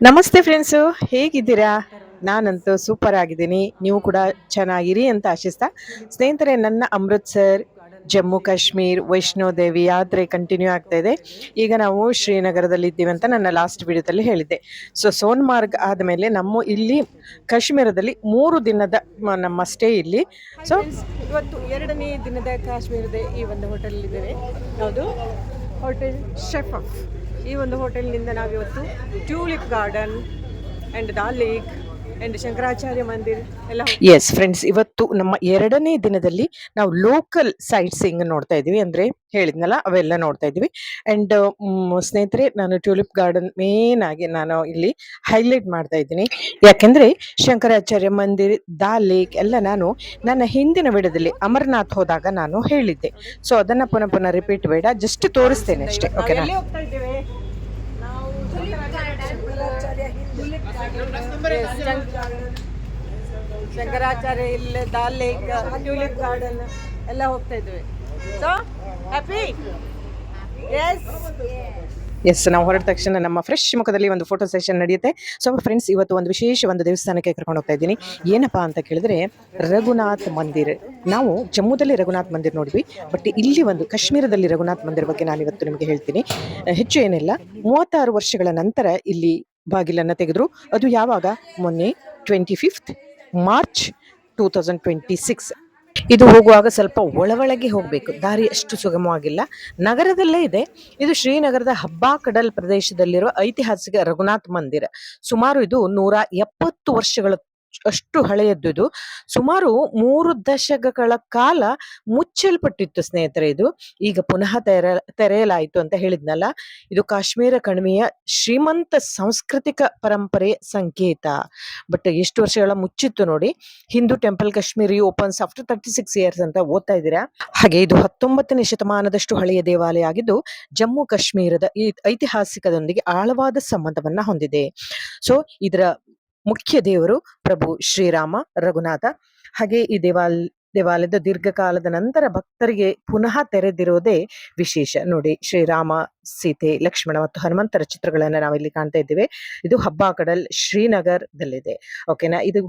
ನಮಸ್ತೆ ಫ್ರೆಂಡ್ಸು, ಹೇಗಿದ್ದೀರಾ? ನಾನಂತೂ ಸೂಪರ್ ಆಗಿದ್ದೀನಿ. ನೀವು ಕೂಡ ಚೆನ್ನಾಗಿರಿ ಅಂತ ಆಶಿಸ್ತಾ, ಸ್ನೇಹಿತರೆ, ನನ್ನ ಅಮೃತ್ಸರ್, ಜಮ್ಮು ಕಾಶ್ಮೀರ್, ವೈಷ್ಣೋ ದೇವಿ ಯಾತ್ರೆ ಕಂಟಿನ್ಯೂ ಆಗ್ತಾ ಇದೆ. ಈಗ ನಾವು ಶ್ರೀನಗರದಲ್ಲಿ ಇದ್ದೀವಿ ಅಂತ ನನ್ನ ಲಾಸ್ಟ್ ವಿಡಿಯೋದಲ್ಲಿ ಹೇಳಿದ್ದೆ. ಸೊ ಸೋನ್ಮಾರ್ಗ್ ಆದಮೇಲೆ ನಮ್ಮ ಇಲ್ಲಿ ಕಾಶ್ಮೀರದಲ್ಲಿ 3 ದಿನದ ನಮ್ಮ ಸ್ಟೇ ಇಲ್ಲಿ. ಸೊ ಇವತ್ತು 2ನೇ ದಿನದ ಕಾಶ್ಮೀರದ ಈ ಒಂದು ಹೋಟೆಲ್ ಇದ್ದೇವೆ. ಯಾವುದು? Hotel chef. ಈ ಒಂದು ಹೋಟೆಲ್ನಿಂದ ನಾವಿವತ್ತು tulip garden and Dal Lake and Shankaracharya Mandir ಎಲ್ಲ. ಎಸ್ ಫ್ರೆಂಡ್ಸ್, ಇವತ್ತು ನಮ್ಮ 2ನೇ ದಿನದಲ್ಲಿ ನಾವು ಲೋಕಲ್ ಸೈಟ್ ಸೀಯಿಂಗ್ ನೋಡ್ತಾ ಇದ್ದೀವಿ. ಅಂದರೆ ಹೇಳಿದ್ನಲ್ಲ, ಅವೆಲ್ಲ ನೋಡ್ತಾ ಇದ್ದೀವಿ. ಆ್ಯಂಡ್ ಸ್ನೇಹಿತರೆ, ನಾನು ಟ್ಯೂಲಿಪ್ ಗಾರ್ಡನ್ ಮೇನ್ ಆಗಿ ನಾನು ಇಲ್ಲಿ ಹೈಲೈಟ್ ಮಾಡ್ತಾ ಇದ್ದೀನಿ. ಯಾಕೆಂದರೆ ಶಂಕರಾಚಾರ್ಯ ಮಂದಿರ್, ದಾಲ್ ಲೇಕ್ ಎಲ್ಲ ನಾನು ನನ್ನ ಹಿಂದಿನ ವಿಡಿಯೋದಲ್ಲಿ ಅಮರ್ನಾಥ್ ಹೋದಾಗ ನಾನು ಹೇಳಿದ್ದೆ. ಸೊ ಅದನ್ನು ಪುನಃ ರಿಪೀಟ್ ಬೇಡ, ಜಸ್ಟ್ ತೋರಿಸ್ತೇನೆ ಅಷ್ಟೇ. ಓಕೆನಾ? ಶಂಕರಾಚಾರ್ಯ ಇಲ್ಲ, ದಾಲ್ ಲೇಕ್, ಟ್ಯೂಲಿಪ್ ಗಾರ್ಡನ್ ಎಲ್ಲ ಹೋಗ್ತಾ ಇದ್ವಿ. So happy? ಎಸ್, ನಾವು ಹೊರಟ ತಕ್ಷಣ ನಮ್ಮ ಫ್ರೆಶ್ ಮುಖದಲ್ಲಿ ಒಂದು ಫೋಟೋ ಸೆಷನ್ ನಡೆಯುತ್ತೆ. ಸೊ ಫ್ರೆಂಡ್ಸ್, ಇವತ್ತು ಒಂದು ವಿಶೇಷ ಒಂದು ದೇವಸ್ಥಾನಕ್ಕೆ ಕರ್ಕೊಂಡು ಹೋಗ್ತಾ ಇದ್ದೀನಿ. ಏನಪ್ಪಾ ಅಂತ ಕೇಳಿದ್ರೆ, ರಘುನಾಥ್ ಮಂದಿರ್. ನಾವು ಜಮ್ಮುದಲ್ಲಿ ರಘುನಾಥ್ ಮಂದಿರ್ ನೋಡಿದ್ವಿ, ಬಟ್ ಇಲ್ಲಿ ಒಂದು ಕಾಶ್ಮೀರದಲ್ಲಿ ರಘುನಾಥ್ ಮಂದಿರ್ ಬಗ್ಗೆ ನಾನು ಇವತ್ತು ನಿಮಗೆ ಹೇಳ್ತೀನಿ. ಹೆಚ್ಚು ಏನಿಲ್ಲ, 36 ವರ್ಷಗಳ ನಂತರ ಇಲ್ಲಿ ಬಾಗಿಲನ್ನು ತೆಗೆದ್ರು. ಅದು ಯಾವಾಗ? ಮೊನ್ನೆ 25 ಮಾರ್ಚ್ 2026. ಇದು ಹೋಗುವಾಗ ಸ್ವಲ್ಪ ಒಳಗೆ ಹೋಗಬೇಕು, ದಾರಿ ಅಷ್ಟು ಸುಗಮವಾಗಿಲ್ಲ. ನಗರದಲ್ಲೇ ಇದೆ. ಇದು ಶ್ರೀನಗರದ ಹಬ್ಬಾ ಕಡಲ್ ಪ್ರದೇಶದಲ್ಲಿರುವ ಐತಿಹಾಸಿಕ ರಘುನಾಥ್ ಮಂದಿರ. ಸುಮಾರು ಇದು 170 ವರ್ಷಗಳ ಅಷ್ಟು ಹಳೆಯದ್ದು. ಇದು ಸುಮಾರು 3 ದಶಕಗಳ ಕಾಲ ಮುಚ್ಚಲ್ಪಟ್ಟಿತ್ತು ಸ್ನೇಹಿತರೆ. ಇದು ಈಗ ಪುನಃ ತೆರೆಯಲಾಯಿತು ಅಂತ ಹೇಳಿದ್ನಲ್ಲ. ಇದು ಕಾಶ್ಮೀರ ಕಣಿವೆಯ ಶ್ರೀಮಂತ ಸಾಂಸ್ಕೃತಿಕ ಪರಂಪರೆಯ ಸಂಕೇತ. ಬಟ್ ಎಷ್ಟು ವರ್ಷಗಳ ಮುಚ್ಚಿತ್ತು ನೋಡಿ. Hindu temple Kashmiri opens after 36 years ಅಂತ ಓದ್ತಾ ಇದ್ದೀರಾ. ಹಾಗೆ ಇದು 19ನೇ ಶತಮಾನದಷ್ಟು ಹಳೆಯ ದೇವಾಲಯ ಆಗಿದ್ದು, ಜಮ್ಮು ಕಾಶ್ಮೀರದ ಈ ಐತಿಹಾಸಿಕದೊಂದಿಗೆ ಆಳವಾದ ಸಂಬಂಧವನ್ನ ಹೊಂದಿದೆ. ಸೊ ಇದರ ಮುಖ್ಯ ದೇವರು ಪ್ರಭು ಶ್ರೀರಾಮ ರಘುನಾಥ. ಹಾಗೆ ಈ ದೇವಾಲಯದ ದೀರ್ಘಕಾಲದ ನಂತರ ಭಕ್ತರಿಗೆ ಪುನಃ ತೆರೆದಿರೋದೇ ವಿಶೇಷ. ನೋಡಿ, ಶ್ರೀರಾಮ, ಸೀತೆ, ಲಕ್ಷ್ಮಣ ಮತ್ತು ಹನುಮಂತರ ಚಿತ್ರಗಳನ್ನ ನಾವಿಲ್ಲಿ ಕಾಣ್ತಾ ಇದ್ದೇವೆ. ಇದು ಹಬ್ಬಾ ಕಡಲ್ ಶ್ರೀನಗರದಲ್ಲಿದೆ. ಓಕೆನಾ? ಇದು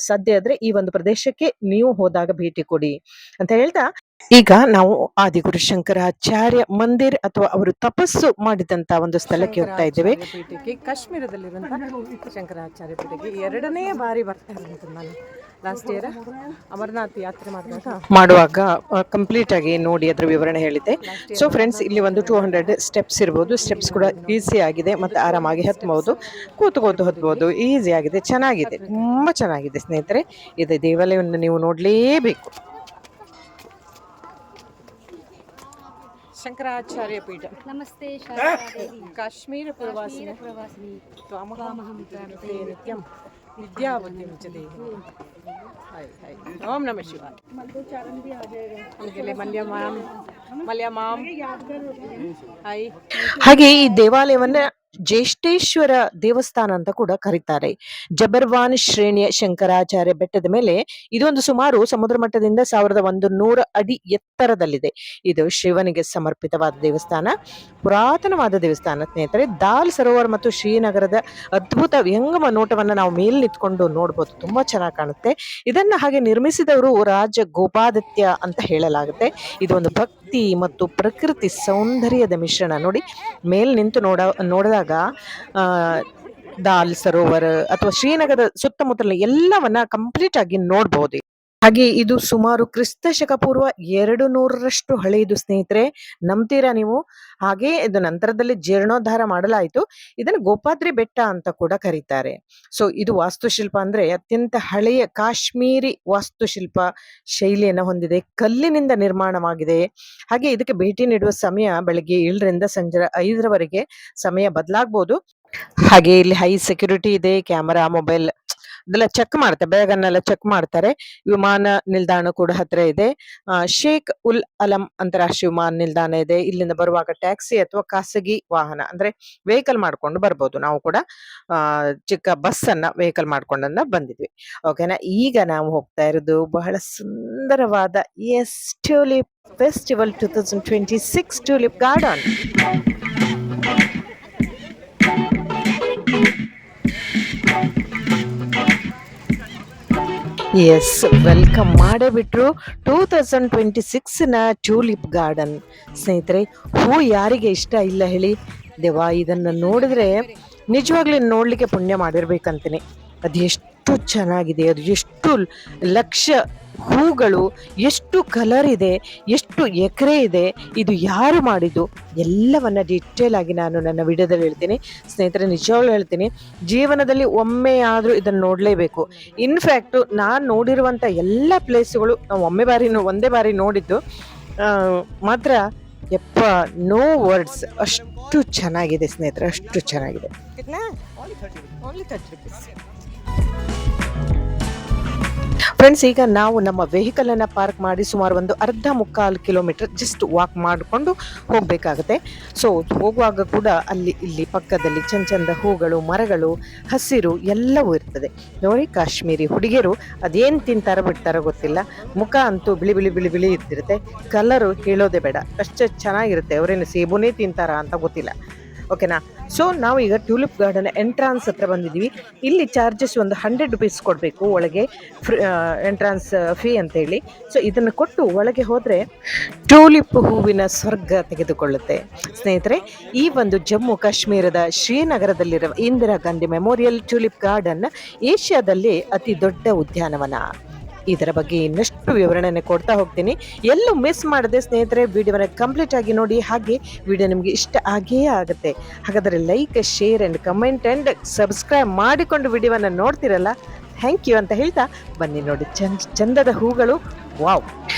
ಸದ್ಯ ಆದ್ರೆ ಈ ಒಂದು ಪ್ರದೇಶಕ್ಕೆ ನೀವು ಹೋದಾಗ ಭೇಟಿ ಕೊಡಿ ಅಂತ ಹೇಳ್ತಾ, ಈಗ ನಾವು ಆದಿಗುರು ಶಂಕರಾಚಾರ್ಯ ಮಂದಿರ್ ಅಥವಾ ಅವರು ತಪಸ್ಸು ಮಾಡಿದಂತ ಒಂದು ಸ್ಥಳಕ್ಕೆ ಹೋಗ್ತಾ ಇದ್ದೇವೆ. ಕಾಶ್ಮೀರದಲ್ಲಿರುವಂತಹ ಶಂಕರಾಚಾರ್ಯ ಪೀಠಕ್ಕೆ 2ನೇ ಬಾರಿ ಬರ್ತಾ ಇರುವಂತ ನಾನು. ಲಾಸ್ಟ್ ಇಯರ್ ಅಮರನಾಥ್ ಯಾತ್ರೆ ಮಾಡುವಾಗ ಕಂಪ್ಲೀಟ್ ಆಗಿ ನೋಡಿ ಅದರ ವಿವರಣೆ ಹೇಳಿದ್ದೆ. ಸೊ ಫ್ರೆಂಡ್ಸ್, ಇಲ್ಲಿ ಒಂದು 200 ಸ್ಟೆಪ್ಸ್ ಇರ್ಬೋದು. ಸ್ಟೆಪ್ಸ್ ಕೂಡ ಈಸಿ ಆಗಿದೆ ಮತ್ತೆ ಆರಾಮಾಗಿ ಹತ್ಬಹುದು, ಕೂತು ಹತ್ಬಹುದು. ಈಸಿ ಆಗಿದೆ, ಚೆನ್ನಾಗಿದೆ, ತುಂಬಾ ಚೆನ್ನಾಗಿದೆ ಸ್ನೇಹಿತರೆ. ಇದು ದೇವಾಲಯವನ್ನು ನೀವು ನೋಡ್ಲೇಬೇಕು. ಶಂಕರಾಚಾರ್ಯ ಪೀಠ. ನಮಸ್ತೆ. ಕಾಶ್ಮೀರ ಪ್ರವಾಸಿನಿ ನಿತ್ಯಂ ವಿದ್ಯಾವತಿ ಮುಚ್ಚದೆ. ಓಂ ನಮ ಶಿವಾಯ. ಹಾಗೆ ಈ ದೇವಾಲಯವನ್ನ ಜ್ಯೇಷ್ಠೇಶ್ವರ ದೇವಸ್ಥಾನ ಅಂತ ಕೂಡ ಕರೀತಾರೆ. ಜಬರ್ವಾನ್ ಶ್ರೇಣಿಯ ಶಂಕರಾಚಾರ್ಯ ಬೆಟ್ಟದ ಮೇಲೆ ಇದೊಂದು ಸುಮಾರು ಸಮುದ್ರ ಮಟ್ಟದಿಂದ 1100 ಅಡಿ ಎತ್ತರದಲ್ಲಿದೆ. ಇದು ಶಿವನಿಗೆ ಸಮರ್ಪಿತವಾದ ದೇವಸ್ಥಾನ, ಪುರಾತನವಾದ ದೇವಸ್ಥಾನ ಸ್ನೇಹಿತರೆ. ದಾಲ್ ಸರೋವರ್ ಮತ್ತು ಶ್ರೀನಗರದ ಅದ್ಭುತ ವಿಹಂಗಮ ನೋಟವನ್ನ ನಾವು ಮೇಲ್ ನಿಂತ್ಕೊಂಡು ನೋಡ್ಬೋದು. ತುಂಬಾ ಚೆನ್ನಾಗಿ ಕಾಣುತ್ತೆ. ಇದನ್ನ ಹಾಗೆ ನಿರ್ಮಿಸಿದವರು ರಾಜ ಗೋಪಾದಿತ್ಯ ಅಂತ ಹೇಳಲಾಗುತ್ತೆ. ಇದೊಂದು ಭಕ್ತಿ ಮತ್ತು ಪ್ರಕೃತಿ ಸೌಂದರ್ಯದ ಮಿಶ್ರಣ. ನೋಡಿ, ಮೇಲ್ ನಿಂತು ನೋಡಿದಾಗ ದಾಲ್ ಸರೋವರ್ ಅಥವಾ ಶ್ರೀನಗರದ ಸುತ್ತಮುತ್ತಲ ಎಲ್ಲವನ್ನ ಕಂಪ್ಲೀಟ್ ಆಗಿ ನೋಡಬಹುದು. ಹಾಗೆ ಇದು ಸುಮಾರು ಕ್ರಿಸ್ತ ಶಕ ಪೂರ್ವ 200ರಷ್ಟು ಹಳೆಯದು ಸ್ನೇಹಿತರೆ. ನಂಬ್ತೀರಾ ನೀವು? ಹಾಗೆ ಇದು ನಂತರದಲ್ಲಿ ಜೀರ್ಣೋದ್ಧಾರ ಮಾಡಲಾಯಿತು. ಇದನ್ನು ಗೋಪಾದ್ರಿ ಬೆಟ್ಟ ಅಂತ ಕೂಡ ಕರೀತಾರೆ. ಸೊ ಇದು ವಾಸ್ತುಶಿಲ್ಪ ಅಂದ್ರೆ ಅತ್ಯಂತ ಹಳೆಯ ಕಾಶ್ಮೀರಿ ವಾಸ್ತುಶಿಲ್ಪ ಶೈಲಿಯನ್ನ ಹೊಂದಿದೆ. ಕಲ್ಲಿನಿಂದ ನಿರ್ಮಾಣವಾಗಿದೆ. ಹಾಗೆ ಇದಕ್ಕೆ ಭೇಟಿ ನೀಡುವ ಸಮಯ ಬೆಳಗ್ಗೆ 7ರಿಂದ ಸಂಜೆ 5ರವರೆಗೆ ಸಮಯ ಬದಲಾಗಬಹುದು. ಹಾಗೆ ಇಲ್ಲಿ ಹೈ ಸೆಕ್ಯೂರಿಟಿ ಇದೆ. ಕ್ಯಾಮರಾ, ಮೊಬೈಲ್ ಅದೆಲ್ಲ ಚೆಕ್ ಮಾಡ್ತಾರೆ, ಬ್ಯಾಗನ್ನೆಲ್ಲ ಚೆಕ್ ಮಾಡ್ತಾರೆ. ವಿಮಾನ ನಿಲ್ದಾಣ ಕೂಡ ಹತ್ರ ಇದೆ. ಶೇಖ್ ಉಲ್ ಅಲಂ ಅಂತಾರಾಷ್ಟ್ರೀಯ ವಿಮಾನ ನಿಲ್ದಾಣ ಇದೆ. ಇಲ್ಲಿಂದ ಬರುವಾಗ ಟ್ಯಾಕ್ಸಿ ಅಥವಾ ಖಾಸಗಿ ವಾಹನ ಅಂದ್ರೆ ವೆಹಿಕಲ್ ಮಾಡ್ಕೊಂಡು ಬರ್ಬೋದು. ನಾವು ಕೂಡ ಚಿಕ್ಕ ಬಸ್ ಅನ್ನ ವೆಹಿಕಲ್ ಮಾಡ್ಕೊಂಡನ್ನ ಬಂದಿದ್ವಿ. ಓಕೆನಾ? ಈಗ ನಾವು ಹೋಗ್ತಾ ಇರೋದು ಬಹಳ ಸುಂದರವಾದ tulip festival 2026 tulip garden. Yes, welcome ಮಾಡೇ ಬಿಟ್ರು 2026ನ ಟ್ಯೂಲಿಪ್ ಗಾರ್ಡನ್. ಸ್ನೇಹಿತರೆ, ಹೂ ಯಾರಿಗೆ ಇಷ್ಟ ಇಲ್ಲ ಹೇಳಿ? ದೇವಾ, ಇದನ್ನು ನೋಡಿದ್ರೆ ನಿಜವಾಗ್ಲೂ ನೋಡ್ಲಿಕ್ಕೆ ಪುಣ್ಯ ಮಾಡಿರ್ಬೇಕಂತೀನಿ. ಅದು ಎಷ್ಟು ಚೆನ್ನಾಗಿದೆ, ಅದು ಎಷ್ಟು ಲಕ್ಷ ಹೂಗಳು, ಎಷ್ಟು ಕಲರ್ ಇದೆ, ಎಷ್ಟು ಎಕರೆ ಇದೆ, ಇದು ಯಾರು ಮಾಡಿದ್ದು ಎಲ್ಲವನ್ನ ಡಿಟೇಲ್ ಆಗಿ ನಾನು ನನ್ನ ವಿಡಿಯೋದಲ್ಲಿ ಹೇಳ್ತೀನಿ. ಸ್ನೇಹಿತರೆ, ನಿಜವಾಗ್ಲೂ ಹೇಳ್ತೀನಿ, ಜೀವನದಲ್ಲಿ ಒಮ್ಮೆ ಆದ್ರೂ ಇದನ್ನ ನೋಡ್ಲೇಬೇಕು. ಇನ್ಫ್ಯಾಕ್ಟ್ ನಾನು ನೋಡಿರುವಂತ ಎಲ್ಲ ಪ್ಲೇಸ್ಗಳು ನಾವು ಒಂದೇ ಬಾರಿ ನೋಡಿದ್ದು ಮಾತ್ರ. ಯಪ್ಪ, ನೋ ವರ್ಡ್ಸ್, ಅಷ್ಟು ಚೆನ್ನಾಗಿದೆ ಸ್ನೇಹಿತರೆ, ಅಷ್ಟು ಚೆನ್ನಾಗಿದೆ. ಫ್ರೆಂಡ್ಸ್, ಈಗ ನಾವು ನಮ್ಮ ವೆಹಿಕಲ್ ಅನ್ನ ಪಾರ್ಕ್ ಮಾಡಿ ಸುಮಾರು ಒಂದು ಮುಕ್ಕಾಲು ಕಿಲೋಮೀಟರ್ ಜಸ್ಟ್ ವಾಕ್ ಮಾಡಿಕೊಂಡು ಹೋಗ್ಬೇಕಾಗತ್ತೆ. ಸೊ ಹೋಗುವಾಗ ಕೂಡ ಅಲ್ಲಿ ಇಲ್ಲಿ ಪಕ್ಕದಲ್ಲಿ ಚಂದ ಹೂಗಳು, ಮರಗಳು, ಹಸಿರು ಎಲ್ಲವೂ ಇರ್ತದೆ. ನೋಡಿ, ಕಾಶ್ಮೀರಿ ಹುಡುಗಿಯರು ಅದೇನ್ ತಿಂತಾರ ಬಿಡ್ತಾರ ಗೊತ್ತಿಲ್ಲ, ಮುಖ ಅಂತೂ ಬಿಳಿ ಬಿಳಿ ಬಿಳಿ ಬಿಳಿ ಇರ್ತಿರುತ್ತೆ, ಕಲರು ಹೇಳೋದೇ ಬೇಡ, ಅಷ್ಟು ಚೆನ್ನಾಗಿರುತ್ತೆ. ಅವರೇನು ಸೇಬುನೇ ತಿಂತಾರ ಅಂತ ಗೊತ್ತಿಲ್ಲ. ಓಕೆನಾ? ಸೊ ನಾವು ಈಗ ಟ್ಯೂಲಿಪ್ ಗಾರ್ಡನ್ ಎಂಟ್ರಾನ್ಸ್ ಹತ್ರ ಬಂದಿದ್ದೀವಿ. ಇಲ್ಲಿ ಚಾರ್ಜಸ್ ಒಂದು 100 ರುಪೀಸ್ ಕೊಡಬೇಕು ಒಳಗೆ, ಎಂಟ್ರಾನ್ಸ್ ಫೀ ಅಂತ ಹೇಳಿ. ಸೊ ಇದನ್ನು ಕೊಟ್ಟು ಒಳಗೆ ಹೋದರೆ ಟ್ಯೂಲಿಪ್ ಹೂವಿನ ಸ್ವರ್ಗ ತೆಗೆದುಕೊಳ್ಳುತ್ತೆ. ಸ್ನೇಹಿತರೆ, ಈ ಒಂದು ಜಮ್ಮು ಕಾಶ್ಮೀರದ ಶ್ರೀನಗರದಲ್ಲಿರುವ Indira Gandhi memorial tulip garden ಏಷ್ಯಾದಲ್ಲಿ ಅತಿ ದೊಡ್ಡ ಉದ್ಯಾನವನ. ಇದರ ಬಗ್ಗೆ ಇನ್ನಷ್ಟು ವಿವರಣೆ ಕೊಡ್ತಾ ಹೋಗ್ತೀನಿ. ಎಲ್ಲೂ ಮಿಸ್ ಮಾಡದೆ ಸ್ನೇಹಿತರೆ ವಿಡಿಯೋನ ಕಂಪ್ಲೀಟ್ ಆಗಿ ನೋಡಿ. ಹಾಗೆ ವಿಡಿಯೋ ನಿಮಗೆ ಇಷ್ಟ ಆಗೇ ಆಗುತ್ತೆ. ಹಾಗಾದರೆ like, share and comment and subscribe ಮಾಡಿಕೊಂಡು ವಿಡಿಯೋನ ನೋಡ್ತಿರಲ್ಲ, ಥ್ಯಾಂಕ್ ಯು ಅಂತ ಹೇಳ್ತಾ ಬನ್ನಿ. ನೋಡಿ, ಚಂದದ ಹೂಗಳು, ವಾವ್.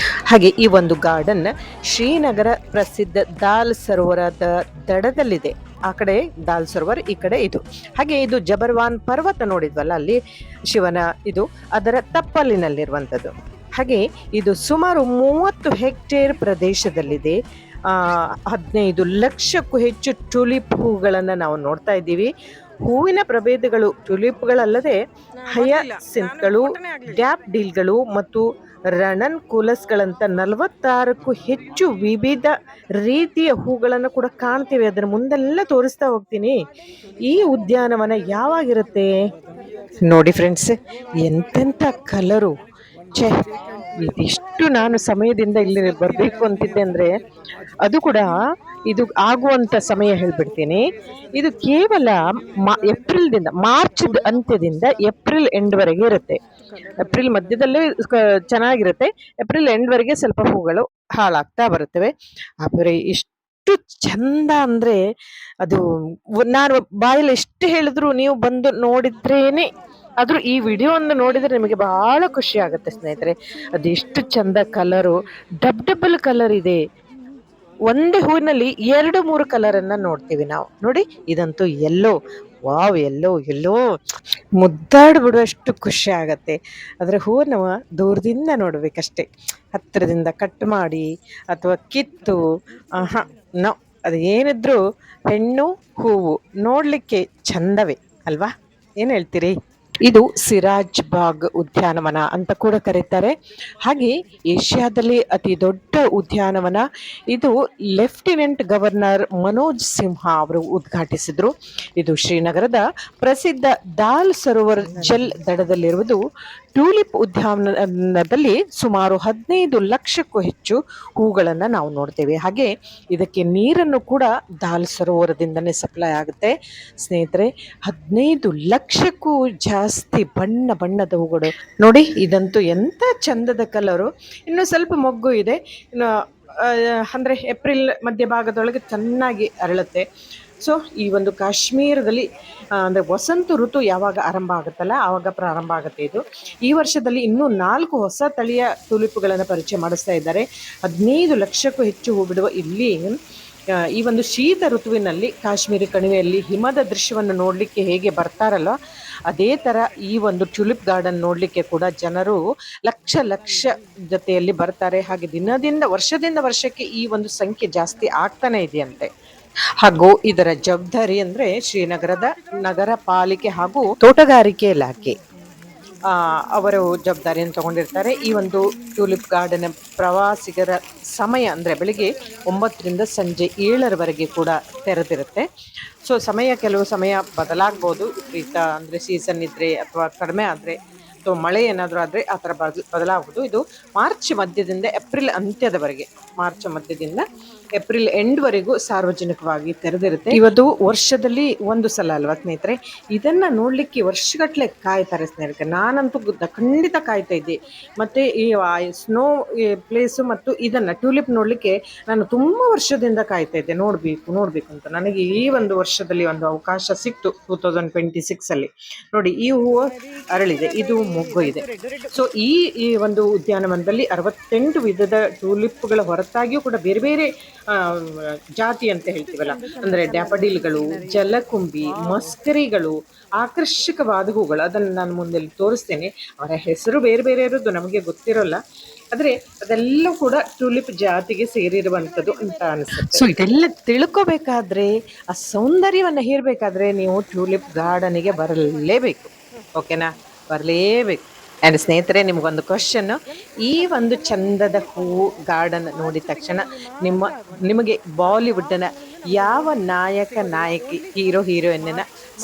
ಹಾಗೆ ಈ ಒಂದು ಗಾರ್ಡನ್ ಶ್ರೀನಗರ ಪ್ರಸಿದ್ಧ ದಾಲ್ ಸರೋವರದ ದಡದಲ್ಲಿದೆ. ಆ ಕಡೆ ದಾಲ್ ಸರೋವರ್, ಈ ಕಡೆ ಇದು. ಹಾಗೆ ಇದು ಜಬರ್ವಾನ್ ಪರ್ವತ ನೋಡಿದ್ವಲ್ಲ, ಅಲ್ಲಿ ಶಿವನ ಇದು, ಅದರ ತಪ್ಪಲಿನಲ್ಲಿರುವಂಥದ್ದು. ಹಾಗೆ ಇದು ಸುಮಾರು 30 ಹೆಕ್ಟೇರ್ ಪ್ರದೇಶದಲ್ಲಿದೆ. 15 ಲಕ್ಷಕ್ಕೂ ಹೆಚ್ಚು ಟ್ಯೂಲಿಪ್ ಹೂಗಳನ್ನು ನಾವು ನೋಡ್ತಾ ಇದ್ದೀವಿ. ಹೂವಿನ ಪ್ರಭೇದಗಳು ಟ್ಯೂಲಿಪ್ಗಳಲ್ಲದೆ ಹಯಾಸಿಂತ್ಗಳು, ಡ್ಯಾಫ್ಡಿಲ್ಗಳು ಮತ್ತು ರಣನ್ ಕೂಲಸ್ಗಳಂತ 46ಕ್ಕೂ ಹೆಚ್ಚು ವಿವಿಧ ರೀತಿಯ ಹೂಗಳನ್ನು ಕೂಡ ಕಾಣ್ತೀವಿ. ಅದರ ಮುಂದೆಲ್ಲ ತೋರಿಸ್ತಾ ಹೋಗ್ತೀನಿ. ಈ ಉದ್ಯಾನವನ ಯಾವಾಗಿರುತ್ತೆ ನೋಡಿ ಫ್ರೆಂಡ್ಸ್, ಎಂತೆಂಥ ಕಲರು! ಛೇ, ಇದಿಷ್ಟು ನಾನು ಸಮಯದಿಂದ ಇಲ್ಲಿ ಬರಬೇಕು ಅಂತಿದ್ದೆ ಅಂದರೆ ಅದು ಕೂಡ ಇದು ಆಗುವಂಥ ಸಮಯ ಹೇಳ್ಬಿಡ್ತೀನಿ. ಇದು ಕೇವಲ ಏಪ್ರಿಲ್ದಿಂದ, ಮಾರ್ಚ್ ಅಂತ್ಯದಿಂದ ಏಪ್ರಿಲ್ ಎಂಡ್ವರೆಗೆ ಇರುತ್ತೆ. ಏಪ್ರಿಲ್ ಮಧ್ಯದಲ್ಲೇ ಚೆನ್ನಾಗಿರುತ್ತೆ, ಏಪ್ರಿಲ್ ಎಂಡ್ವರೆಗೆ ಸ್ವಲ್ಪ ಹೂಗಳು ಹಾಳಾಗ್ತಾ ಬರುತ್ತವೆ. ಆದರೆ ಇಷ್ಟು ಚಂದ ಅಂದರೆ ಅದು ನಾನು ಬಾಯಲ್ಲಿ ಎಷ್ಟು ಹೇಳಿದ್ರು ನೀವು ಬಂದು ನೋಡಿದ್ರೇನೆ, ಆದ್ರೂ ಈ ವಿಡಿಯೋವನ್ನು ನೋಡಿದ್ರೆ ನಿಮಗೆ ಬಹಳ ಖುಷಿ ಆಗುತ್ತೆ ಸ್ನೇಹಿತರೆ. ಅದೆಷ್ಟು ಚಂದ ಕಲರು, ಡಬಲ್ ಕಲರ್ ಇದೆ. ಒಂದೇ ಹೂವಿನಲ್ಲಿ 2-3 ಕಲರನ್ನ ನೋಡ್ತೀವಿ ನಾವು. ನೋಡಿ, ಇದಂತೂ ಎಲ್ಲೋ, ವಾವ್, ಎಲ್ಲೋ ಎಲ್ಲೋ ಮುದ್ದಾಡ್ಬಿಡುವಷ್ಟು ಖುಷಿ ಆಗತ್ತೆ. ಆದರೆ ಹೂವನ್ನು ದೂರದಿಂದ ನೋಡ್ಬೇಕಷ್ಟೆ, ಹತ್ತಿರದಿಂದ ಕಟ್ ಮಾಡಿ ಅಥವಾ ಕಿತ್ತು ನಾವು ಅದು ಏನಿದ್ರು ಹೆಣ್ಣು ಹೂವು ನೋಡ್ಲಿಕ್ಕೆ ಚಂದವೇ ಅಲ್ವಾ? ಏನು ಹೇಳ್ತೀರಿ? ಇದು ಸಿರಾಜ್ ಬಾಗ್ ಉದ್ಯಾನವನ ಅಂತ ಕೂಡ ಕರೀತಾರೆ. ಹಾಗೆ ಏಷ್ಯಾದಲ್ಲಿ ಅತಿ ದೊಡ್ಡ ಉದ್ಯಾನವನ ಇದು. ಲೆಫ್ಟಿನೆಂಟ್ ಗವರ್ನರ್ ಮನೋಜ್ ಸಿನ್ಹಾ ಅವರು ಉದ್ಘಾಟಿಸಿದ್ರು. ಇದು ಶ್ರೀನಗರದ ಪ್ರಸಿದ್ಧ ದಾಲ್ ಸರೋವರ್ ಜಲ್ ದಡದಲ್ಲಿರುವುದು. ಟ್ಯೂಲಿಪ್ ಉದ್ಯಾನವನದಲ್ಲಿ ಸುಮಾರು 15 ಲಕ್ಷಕ್ಕೂ ಹೆಚ್ಚು ಹೂಗಳನ್ನು ನಾವು ನೋಡ್ತೇವೆ. ಹಾಗೆ ಇದಕ್ಕೆ ನೀರನ್ನು ಕೂಡ ದಾಲ್ ಸರೋವರದಿಂದನೇ ಸಪ್ಲೈ ಆಗುತ್ತೆ. ಸ್ನೇಹಿತರೆ, 15 ಲಕ್ಷಕ್ಕೂ ಜಾಸ್ತಿ ಬಣ್ಣ ಬಣ್ಣದ ಹೂಗಳು ನೋಡಿ. ಇದಂತೂ ಎಂತ ಚಂದದ ಕಲರು. ಇನ್ನು ಸ್ವಲ್ಪ ಮೊಗ್ಗು ಇದೆ, ಇನ್ನು ಅಂದರೆ ಏಪ್ರಿಲ್ ಮಧ್ಯಭಾಗದೊಳಗೆ ಚೆನ್ನಾಗಿ ಅರಳುತ್ತೆ. ಸೊ ಈ ಒಂದು ಕಾಶ್ಮೀರದಲ್ಲಿ ಅಂದರೆ ವಸಂತ ಋತು ಯಾವಾಗ ಆರಂಭ ಆಗುತ್ತಲ್ಲ ಆವಾಗ ಪ್ರಾರಂಭ ಆಗುತ್ತೆ ಇದು. ಈ ವರ್ಷದಲ್ಲಿ ಇನ್ನೂ 4 ಹೊಸ ತಳಿಯ ಟ್ಯೂಲಿಪ್ಗಳನ್ನು ಪರಿಚಯ ಮಾಡಿಸ್ತಾ ಇದ್ದಾರೆ. 15 ಲಕ್ಷಕ್ಕೂ ಹೆಚ್ಚು ಹೂ ಬಿಡುವ ಇಲ್ಲಿ ಈ ಒಂದು ಶೀತ ಋತುವಿನಲ್ಲಿ ಕಾಶ್ಮೀರಿ ಕಣಿವೆಯಲ್ಲಿ ಹಿಮದ ದೃಶ್ಯವನ್ನು ನೋಡಲಿಕ್ಕೆ ಹೇಗೆ ಬರ್ತಾರಲ್ಲ, ಅದೇ ಥರ ಈ ಒಂದು ಟ್ಯೂಲಿಪ್ ಗಾರ್ಡನ್ ನೋಡಲಿಕ್ಕೆ ಕೂಡ ಜನರು ಲಕ್ಷ ಜೊತೆಯಲ್ಲಿ ಬರ್ತಾರೆ. ಹಾಗೆ ವರ್ಷದಿಂದ ವರ್ಷಕ್ಕೆ ಈ ಒಂದು ಸಂಖ್ಯೆ ಜಾಸ್ತಿ ಆಗ್ತಾನೆ ಇದೆಯಂತೆ. ಹಾಗೂ ಇದರ ಜವಾಬ್ದಾರಿ ಅಂದರೆ ಶ್ರೀನಗರದ ನಗರ ಪಾಲಿಕೆ ಹಾಗೂ ತೋಟಗಾರಿಕೆ ಇಲಾಖೆ ಅವರು ಜವಾಬ್ದಾರಿಯನ್ನು ತಗೊಂಡಿರ್ತಾರೆ. ಈ ಒಂದು ಟ್ಯೂಲಿಪ್ ಗಾರ್ಡನ್ ಪ್ರವಾಸಿಗರ ಸಮಯ ಅಂದರೆ ಬೆಳಿಗ್ಗೆ 9ರಿಂದ ಸಂಜೆ 7ರವರೆಗೆ ಕೂಡ ತೆರೆದಿರುತ್ತೆ. ಸೊ ಕೆಲವು ಸಮಯ ಬದಲಾಗ್ಬೋದು, ವಿಪರೀತ ಅಂದರೆ ಸೀಸನ್ ಇದ್ದರೆ ಅಥವಾ ಕಡಿಮೆ ಆದರೆ ಅಥವಾ ಮಳೆ ಏನಾದರೂ ಆದರೆ ಆ ಥರ ಬದಲಾಗುವುದು. ಇದು ಮಾರ್ಚ್ ಮಧ್ಯದಿಂದ ಏಪ್ರಿಲ್ ಅಂತ್ಯದವರೆಗೆ, ಮಾರ್ಚ್ ಮಧ್ಯದಿಂದ ಏಪ್ರಿಲ್ ಎಂಡ್ವರೆಗೂ ಸಾರ್ವಜನಿಕವಾಗಿ ತೆರೆದಿರುತ್ತೆ. ಇವತ್ತು ವರ್ಷದಲ್ಲಿ ಒಂದು ಸಲ ಅಲ್ವಾ ಸ್ನೇಹಿತರೆ, ಇದನ್ನ ನೋಡ್ಲಿಕ್ಕೆ ವರ್ಷಗಟ್ಟಲೆ ಕಾಯ್ತಾರೆ ಸ್ನೇಹಿತರೆ. ನಾನಂತೂ ಖಂಡಿತ ಕಾಯ್ತಾ ಇದ್ದೆ. ಮತ್ತೆ ಈ ಸ್ನೋ ಪ್ಲೇಸು ಮತ್ತು ಇದನ್ನ ಟ್ಯೂಲಿಪ್ ನೋಡ್ಲಿಕ್ಕೆ ನಾನು ತುಂಬಾ ವರ್ಷದಿಂದ ಕಾಯ್ತಾ ಇದ್ದೆ, ನೋಡ್ಬೇಕು ಅಂತ. ನನಗೆ ಈ ಒಂದು ವರ್ಷದಲ್ಲಿ ಒಂದು ಅವಕಾಶ ಸಿಕ್ತು 2026 ಅಲ್ಲಿ. ನೋಡಿ, ಈ ಹೂವು ಅರಳಿದೆ, ಇದು ಮೊಗ್ಗು ಇದೆ. ಸೊ ಈ ಒಂದು ಉದ್ಯಾನವನದಲ್ಲಿ 68 ವಿಧದ ಟ್ಯೂಲಿಪ್ಗಳ ಹೊರತಾಗಿಯೂ ಕೂಡ ಬೇರೆ ಬೇರೆ ಜಾತಿ ಅಂತ ಹೇಳ್ತೀವಲ್ಲ, ಅಂದ್ರೆ ಡ್ಯಾಫಡಿಲ್ಗಳು, ಜಲಕುಂಬಿ, ಮಸ್ಕರಿಗಳು, ಆಕರ್ಷಕವಾದ ಹೂಗಳು, ಅದನ್ನು ನಾನು ಮುಂದೆ ತೋರಿಸ್ತೇನೆ. ಅವರ ಹೆಸರು ಬೇರೆ ಬೇರೆ ಇರೋದು ನಮಗೆ ಗೊತ್ತಿರೋಲ್ಲ, ಆದ್ರೆ ಅದೆಲ್ಲ ಕೂಡ ಟ್ಯೂಲಿಪ್ ಜಾತಿಗೆ ಸೇರಿರುವಂಥದ್ದು ಅಂತ ಅನಿಸುತ್ತೆ. ಸೊ ಇದೆಲ್ಲ ತಿಳ್ಕೋಬೇಕಾದ್ರೆ, ಆ ಸೌಂದರ್ಯವನ್ನ ಹೇರ್ಬೇಕಾದ್ರೆ ನೀವು ಟ್ಯೂಲಿಪ್ ಗಾರ್ಡನಿಗೆ ಬರಲೇಬೇಕು. ಓಕೆನಾ, ಬರಲೇಬೇಕು. ಆ್ಯಂಡ್ ಸ್ನೇಹಿತರೆ, ನಿಮಗೊಂದು ಕ್ವಶನ್. ಈ ಒಂದು ಚಂದದ ಹೂ ಗಾರ್ಡನ್ ನೋಡಿದ ತಕ್ಷಣ ನಿಮಗೆ ಬಾಲಿವುಡ್ನ ಯಾವ ನಾಯಕ ನಾಯಕಿ, ಹೀರೋ ಹೀರೋಯಿನ್ನ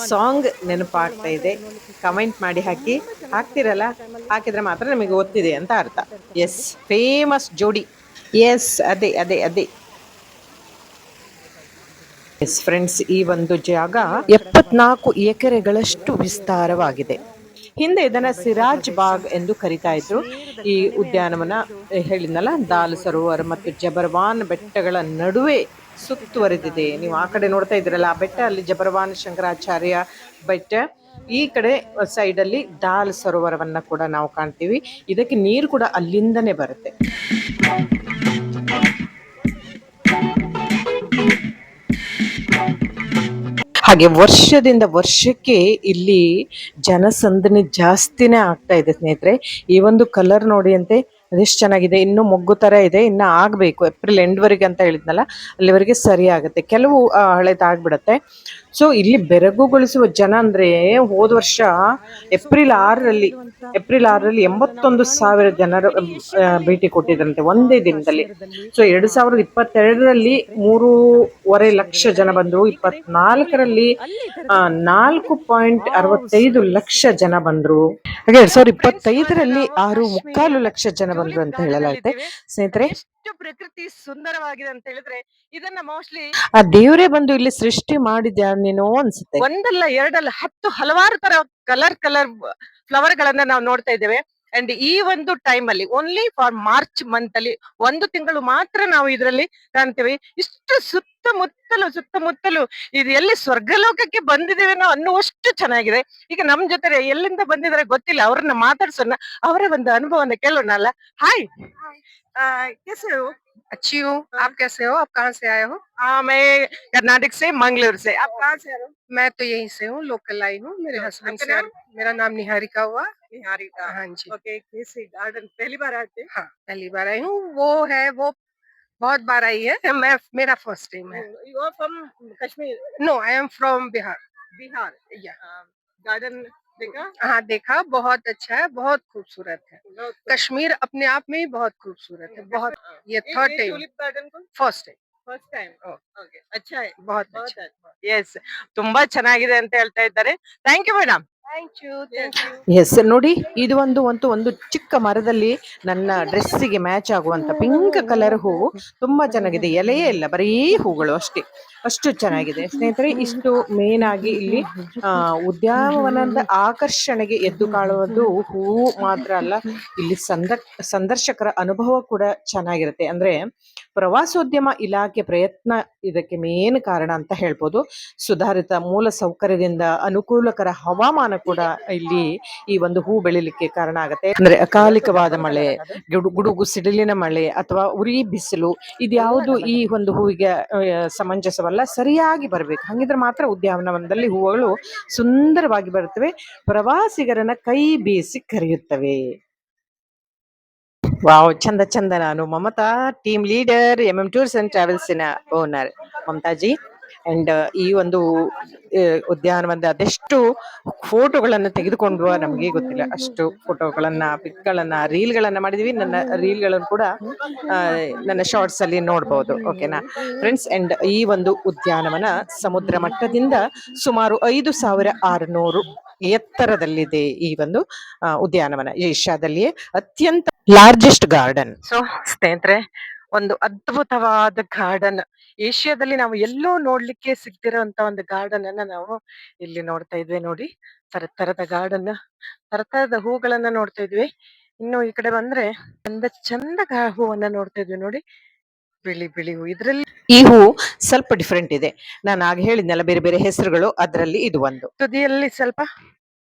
ಸಾಂಗ್ ನೆನಪಾಗ್ತಾ ಇದೆ? ಕಮೆಂಟ್ ಮಾಡಿ ಹಾಕ್ತಿರಲ್ಲ, ಹಾಕಿದ್ರೆ ಮಾತ್ರ ನಿಮಗೆ ಗೊತ್ತಿದೆ ಅಂತ ಅರ್ಥ. ಎಸ್, ಫೇಮಸ್ ಜೋಡಿ. ಎಸ್, ಅದೇ ಅದೇ ಅದೇ. ಎಸ್ ಫ್ರೆಂಡ್ಸ್, ಈ ಒಂದು ಜಾಗ 74 ಎಕರೆಗಳಷ್ಟು ವಿಸ್ತಾರವಾಗಿದೆ. ಹಿಂದೆ ಇದನ್ನ ಸಿರಾಜ್ ಬಾಗ್ ಎಂದು ಕರಿತಾ ಇದ್ರು. ಈ ಉದ್ಯಾನವನ ಹೇಳಿದ್ನಲ್ಲ, ದಾಲ್ ಸರೋವರ್ ಮತ್ತು ಜಬರ್ವಾನ್ ಬೆಟ್ಟಗಳ ನಡುವೆ ಸುತ್ತುವರೆದಿದೆ. ನೀವು ಆ ಕಡೆ ನೋಡ್ತಾ ಇದ್ರಲ್ಲ, ಆ ಬೆಟ್ಟ, ಅಲ್ಲಿ ಜಬರ್ವಾನ್ ಶಂಕರಾಚಾರ್ಯ ಬೆಟ್ಟ. ಈ ಕಡೆ ಸೈಡ್ ಅಲ್ಲಿ ದಾಲ್ ಸರೋವರವನ್ನ ಕೂಡ ನಾವು ಕಾಣ್ತೀವಿ. ಇದಕ್ಕೆ ನೀರು ಕೂಡ ಅಲ್ಲಿಂದನೇ ಬರುತ್ತೆ. ಹಾಗೆ ವರ್ಷದಿಂದ ವರ್ಷಕ್ಕೆ ಇಲ್ಲಿ ಜನಸಂದಣಿ ಜಾಸ್ತಿನೇ ಆಗ್ತಾ ಇದೆ ಸ್ನೇಹಿತರೆ. ಈ ಒಂದು ಕಲರ್ ನೋಡಿ ಅಂತೆ, ಅದೆಷ್ಟು ಚೆನ್ನಾಗಿದೆ. ಇನ್ನು ಮೊಗ್ಗು ತರ ಇದೆ, ಇನ್ನು ಆಗ್ಬೇಕು. ಏಪ್ರಿಲ್ ಎಂಡ್ವರೆಗೆ ಅಂತ ಹೇಳಿದ್ನಲ್ಲ, ಅಲ್ಲಿವರೆಗೆ ಸರಿ ಆಗುತ್ತೆ. ಕೆಲವು ಹಳೆದಾಗ್ಬಿಡತ್ತೆ. ಸೊ ಇಲ್ಲಿ ಬೆರಗುಗೊಳಿಸುವ ಜನ ಅಂದ್ರೆ, ಹೋದ ವರ್ಷ ಏಪ್ರಿಲ್ 6ರಲ್ಲಿ 81,000 ಜನರು ಭೇಟಿ ಕೊಟ್ಟಿದ್ರಂತೆ ಒಂದೇ ದಿನದಲ್ಲಿ. ಸೊ 2022ರಲ್ಲಿ 3.5 ಲಕ್ಷ ಜನ ಬಂದ್ರು. 24ರಲ್ಲಿ 4.65 ಲಕ್ಷ ಜನ ಬಂದ್ರು. ಹಾಗೆ 2025ರಲ್ಲಿ 6.25 ಲಕ್ಷ ಜನ ಬಂದ್ರು ಅಂತ ಹೇಳಲಾಗುತ್ತೆ. ಸ್ನೇಹಿತರೆ, ಪ್ರಕೃತಿ ಸುಂದರವಾಗಿದೆ ಅಂತ ಹೇಳಿದ್ರೆ, ಇದನ್ನ ಮೋಸ್ಟ್ಲಿ ಆ ದೇವರೇ ಬಂದು ಇಲ್ಲಿ ಸೃಷ್ಟಿ ಮಾಡಿದ್ಯಾನೇನೋ ಅನ್ಸುತ್ತೆ. ಒಂದಲ್ಲ ಎರಡಲ್ಲ 10 ಹಲವಾರು ತರ ಕಲರ್ ಫ್ಲವರ್ ಗಳನ್ನ ನಾವು ನೋಡ್ತಾ ಇದ್ದೇವೆ. ಅಂಡ್ ಈ ಒಂದು ಟೈಮ್ ಅಲ್ಲಿ, ಓನ್ಲಿ ಫಾರ್ ಮಾರ್ಚ್ ಮಂತ್ ಅಲ್ಲಿ, ಒಂದು ತಿಂಗಳು ಮಾತ್ರ ನಾವು ಇದರಲ್ಲಿ ಕಾಣ್ತೇವೆ. ಇಷ್ಟು ಸುತ್ತಮುತ್ತಲು ಇದು ಎಲ್ಲಿ ಸ್ವರ್ಗಲೋಕಕ್ಕೆ ಬಂದಿದ್ದೇವೆ ಅನ್ನುವಷ್ಟು ಚೆನ್ನಾಗಿದೆ. ಈಗ ನಮ್ ಜೊತೆ ಎಲ್ಲಿಂದ ಬಂದಿದ್ದಾರೆ ಗೊತ್ತಿಲ್ಲ, ಅವ್ರನ್ನ ಮಾತಾಡ್ಸೋಣ, ಅವರ ಒಂದು ಅನುಭವನ ಕೇಳೋಣ ಅಲ್ಲ. ಹಾಯ್, कैसे हो? अच्छी हूँ। आप कैसे हो? आप कहाँ से आए हो? मैं कर्नाटक से, मंगलूर से। आप कहाँ से आए हो? मैं तो यहीं से हूँ, लोकल आई हूँ। मेरे हस्बैंड आपका से। नाम? मेरा नाम निहारिका हुआ। निहारिका। हाँ जी। ओके, कैसे गार्डन पहली बार आते हैं? हाँ, पहली बार आई हूँ। वो बहुत बार आई है। मेरा फर्स्ट टाइम है। You are from Kashmir? No, I am from Bihar. Bihar. या गार्डन देखा? हाँ, देखा। बहुत अच्छा है, बहुत खूबसूरत है। बहुत कश्मीर अपने आप में ही बहुत खूबसूरत है। बहुत। ये थर्ड टाइम, ट्यूलिप गार्डन को first time. First time. Okay, ಅಚ್ಚಾ ಹೈ, बहुत बहुत अच्छा। अच्छा. ಎಸ್, ತುಂಬಾ ಚೆನ್ನಾಗಿದೆ ಅಂತ ಹೇಳ್ತಾ ಇದ್ದಾರೆ. Thank you madam. Thank you. Yes, ನೋಡಿ, ಇದು ಒಂದು ಚಿಕ್ಕ ಮರದಲ್ಲಿ ನನ್ನ ಡ್ರೆಸ್ಸಿಗೆ ಮ್ಯಾಚ್ ಆಗುವಂತ ಪಿಂಕ್ ಕಲರ್ ಹೂವು ತುಂಬಾ ಚೆನ್ನಾಗಿದೆ. ಎಲೆಯೇ ಇಲ್ಲ, ಬರೀ ಹೂಗಳು ಅಷ್ಟೇ, ಅಷ್ಟು ಚೆನ್ನಾಗಿದೆ ಸ್ನೇಹಿತರೆ. ಇಷ್ಟು ಮೇನ್ ಆಗಿ ಇಲ್ಲಿ ಉದ್ಯಾನವನದ ಆಕರ್ಷಣೆಗೆ ಎದ್ದು ಕಾಣುವುದು ಹೂವು ಮಾತ್ರ ಅಲ್ಲ, ಇಲ್ಲಿ ಸಂದರ್ಶಕರ ಅನುಭವ ಕೂಡ ಚೆನ್ನಾಗಿರುತ್ತೆ. ಅಂದ್ರೆ ಪ್ರವಾಸೋದ್ಯಮ ಇಲಾಖೆ ಪ್ರಯತ್ನ ಇದಕ್ಕೆ ಮೇನ್ ಕಾರಣ ಅಂತ ಹೇಳ್ಬೋದು. ಸುಧಾರಿತ ಮೂಲ ಸೌಕರ್ಯದಿಂದ ಅನುಕೂಲಕರ ಹವಾಮಾನ ಕೂಡ ಇಲ್ಲಿ ಈ ಒಂದು ಹೂ ಬೆಳಿಲಿಕ್ಕೆ ಕಾರಣ ಆಗುತ್ತೆ. ಅಂದ್ರೆ ಅಕಾಲಿಕವಾದ ಮಳೆ, ಗುಡುಗು ಸಿಡಿಲಿನ ಮಳೆ ಅಥವಾ ಉರಿ ಬಿಸಿಲು, ಇದ್ಯಾವುದು ಈ ಒಂದು ಹೂವಿಗೆ ಸಮಂಜಸವಲ್ಲ. ಸರಿಯಾಗಿ ಬರ್ಬೇಕು, ಹಂಗಿದ್ರೆ ಮಾತ್ರ ಉದ್ಯಾನವನದಲ್ಲಿ ಹೂವುಗಳು ಸುಂದರವಾಗಿ ಬರುತ್ತವೆ, ಪ್ರವಾಸಿಗರನ್ನ ಕೈ ಬೀಸಿ ಕರೆಯುತ್ತವೆ. ವಾವ್, ಚಂದ. ನಾನು Mamata, team leader, MM tours and travels owner. ಮಮತಾಜಿ, ಅಂಡ್ ಈ ಒಂದು ಉದ್ಯಾನವನದ ಅದೆಷ್ಟು ಫೋಟೋಗಳನ್ನು ತೆಗೆದುಕೊಂಡು ನಮಗೆ ಗೊತ್ತಿಲ್ಲ, ಅಷ್ಟು ಫೋಟೋಗಳನ್ನ, ಪಿಕ್ಗಳನ್ನ, ರೀಲ್ಗಳನ್ನ ಮಾಡಿದೀವಿ. ನನ್ನ ರೀಲ್ಗಳನ್ನು ಕೂಡ ನನ್ನ ಶಾರ್ಟ್ಸ್ ಅಲ್ಲಿ ನೋಡ್ಬೋದು. ಓಕೆನಾ ಫ್ರೆಂಡ್ಸ್? ಅಂಡ್ ಈ ಒಂದು ಉದ್ಯಾನವನ ಸಮುದ್ರ ಮಟ್ಟದಿಂದ ಸುಮಾರು 5,600 ಎತ್ತರದಲ್ಲಿದೆ. ಈ ಒಂದು ಉದ್ಯಾನವನ ಏಷ್ಯಾದಲ್ಲಿಯೇ ಅತ್ಯಂತ ಲಾರ್ಜೆಸ್ಟ್ ಗಾರ್ಡನ್. ಸೊ ಸ್ನೇಹಿತರೆ, ಒಂದು ಅದ್ಭುತವಾದ ಗಾರ್ಡನ್, ಏಷ್ಯಾದಲ್ಲಿ ನಾವು ಎಲ್ಲೋ ನೋಡ್ಲಿಕ್ಕೆ ಸಿಗ್ತಿರೋಂತ ಒಂದು ಗಾರ್ಡನ್ ಅನ್ನ ನಾವು ಇಲ್ಲಿ ನೋಡ್ತಾ ಇದ್ವಿ. ನೋಡಿ, ತರತರದ ಗಾರ್ಡನ್, ತರತರದ ಹೂಗಳನ್ನ ನೋಡ್ತಾ ಇದ್ವಿ. ಇನ್ನು ಈ ಕಡೆ ಬಂದ್ರೆ ಚಂದ ಚಂದ ಹೂವನ್ನ ನೋಡ್ತಾ ಇದ್ವಿ. ನೋಡಿ, ಬಿಳಿ ಬಿಳಿ ಹೂ. ಇದ್ರಲ್ಲಿ ಈ ಹೂ ಸ್ವಲ್ಪ ಡಿಫ್ರೆಂಟ್ ಇದೆ. ನಾನು ಆಗ ಹೇಳಿದ್ನಲ್ಲ ಬೇರೆ ಬೇರೆ ಹೆಸರುಗಳು, ಅದರಲ್ಲಿ ಇದು ಒಂದು. ತುದಿಯಲ್ಲಿ ಸ್ವಲ್ಪ